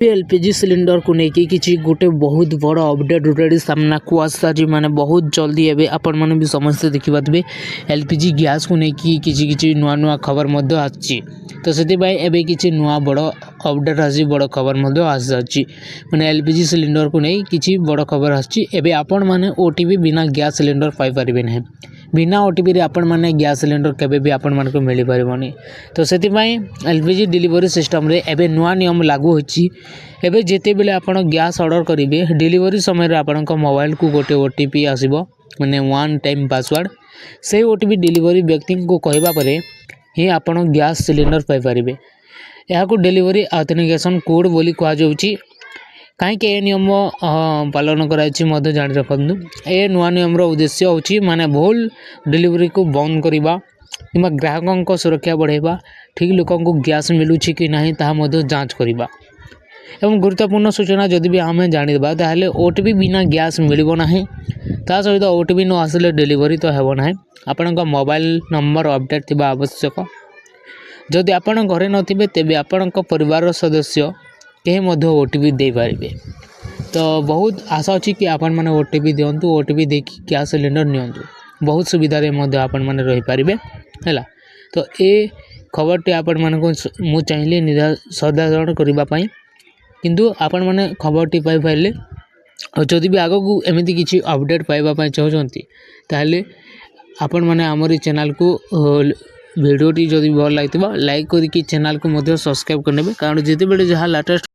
LPG cylinder को लेकिन किसी गोटे बहुत बड़ अपडेट ऑलरेडी सामना को आसा माने बहुत जल्दी एवं आपण मैंने भी समस्ते देखिपे एलपीजी गैस को लेकिन किसी नुआ नुआ खबर आसी तो से किसी नुआ बड़ अपडेट आसी बड़ खबर आसी मैंने एलपीजी सिलिंडर को नहीं किसी बड़ खबर आसी आपण मैंने ओटीपी बिना गैस सिलिंडर पाइपर ना बिना ओटीपी रे आपण मैंने गैस सिलिंडर केबे भी आपण मान को मिल पारबनी तो से एलपीजी डिलीवरी सिस्टम रे एबे नुआ नियम लागू होची एबे जेते बेले आपण गैस ऑर्डर करिवे डिलीवरी समय रे आपण को मोबाइल को गोटे ओटीपी आसीबो माने वन टाइम पासवर्ड से ओटीपी डिलीवरी व्यक्ति को कहबा परे ही आपण गैस सिलिंडर पाई परिबे या को डिलीवरी ऑथेंटिकेशन कोड बोली कहा जाउची कहीं नियम पालन कर जान रखु ए नुआ नियम उद्देश्य होची माने भूल डिलीवरी को बंद करवा कि ग्राहकों सुरक्षा बढ़ावा ठीक लोक गैस मिलूची कि नहीं ताहा जांच करवा एवं गुरुत्वपूर्ण सूचना जदि भी आम जानिबा ताहले ओटीपी बिना गैस मिलबो नाही ता सहित ओटीपी न आसले डिलीवरी तो हेबो नाही आपण मोबाइल नंबर अपडेट थिबा आवश्यक जदि आपण घरे नथिबे तेबे आपण परिवार सदस्य कहीं ओटीपी दे पारे तो बहुत आशा अच्छी कि आपण मैंने ओटीपी दिंतु ओटीपी देखी गैस सिलिंडर नियंतु बहुत सुविधा आपण मैंने रही पारे है तो ये खबरटी आपण मान को चाहिए साधारण करने किंतु आपण मैंने खबरटी पाई पारे और जदि भी आग को एमती किसी अपडेट पाइबापी चाहते ताहले आपण मैंने आमरी चैनल को भिडियोटी जदि भल लगी लाइक करके चैनल को सब्सक्राइब करने कारण जिते बड़े जहाँ लेटेस्ट